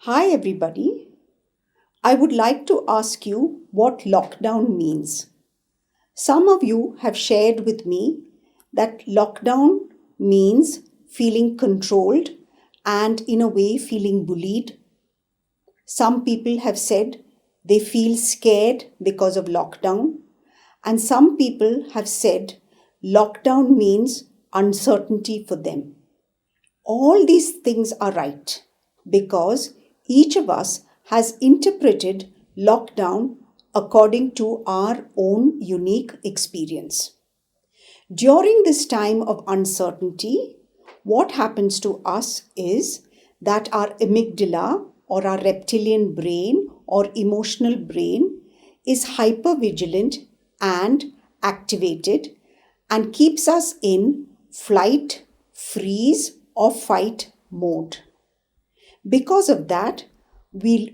Hi, everybody. I would like to ask you what lockdown means. Some of you have shared with me that lockdown means feeling controlled and, in a way, feeling bullied. Some people have said they feel scared because of lockdown, and some people have said lockdown means uncertainty for them. All these things are right because each of us has interpreted lockdown according to our own unique experience. During this time of uncertainty, what happens to us is that our amygdala or our reptilian brain or emotional brain is hypervigilant and activated and keeps us in flight, freeze, or fight mode. Because of that,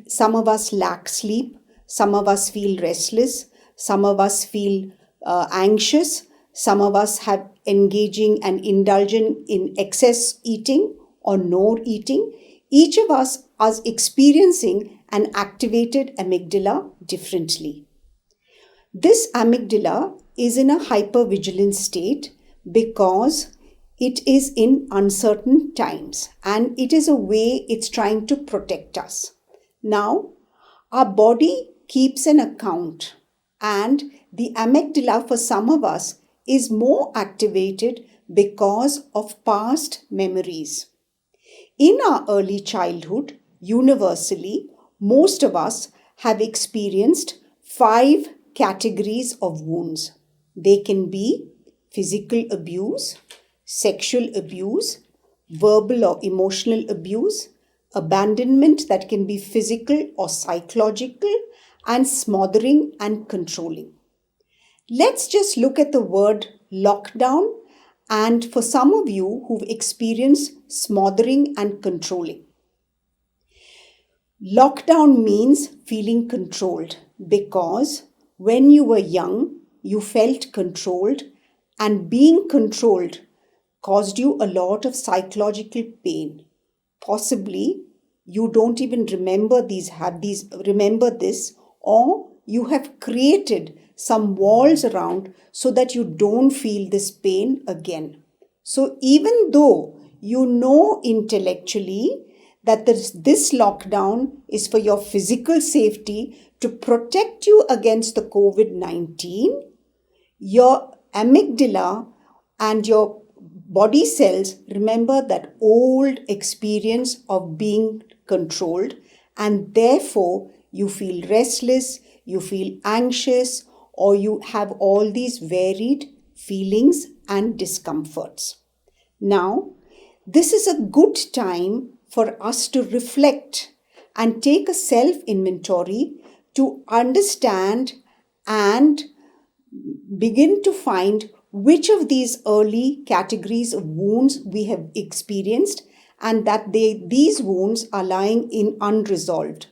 some of us lack sleep, some of us feel restless, some of us feel anxious, some of us have engaging and indulging in excess eating or no eating. Each of us is experiencing an activated amygdala differently. This amygdala is in a hypervigilant state because it is in uncertain times and it is a way it's trying to protect us. Now, our body keeps an account and the amygdala for some of us is more activated because of past memories. In our early childhood, universally, most of us have experienced 5 categories of wounds. They can be physical abuse, sexual abuse, verbal or emotional abuse, abandonment that can be physical or psychological, and smothering and controlling. Let's just look at the word lockdown, and for some of you who've experienced smothering and controlling. Lockdown means feeling controlled because when you were young, you felt controlled, and being controlled caused you a lot of psychological pain. Possibly you don't even remember this, or you have created some walls around so that you don't feel this pain again. So even though you know intellectually that this lockdown is for your physical safety to protect you against the COVID-19, your amygdala and your body cells remember that old experience of being controlled, and therefore you feel restless, you feel anxious, or you have all these varied feelings and discomforts. Now, this is a good time for us to reflect and take a self-inventory to understand and begin to find which of these early categories of wounds we have experienced and that these wounds are lying in unresolved.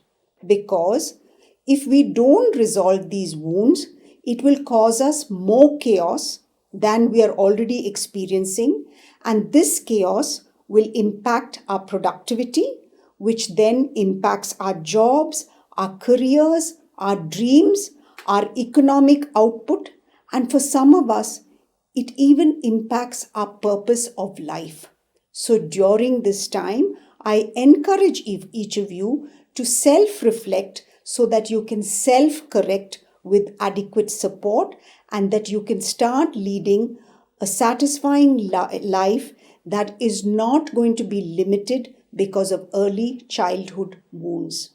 Because if we don't resolve these wounds, it will cause us more chaos than we are already experiencing, and this chaos will impact our productivity, which then impacts our jobs, our careers, our dreams, our economic output, and for some of us, it even impacts our purpose of life. So during this time, I encourage each of you to self-reflect so that you can self-correct with adequate support and that you can start leading a satisfying life that is not going to be limited because of early childhood wounds.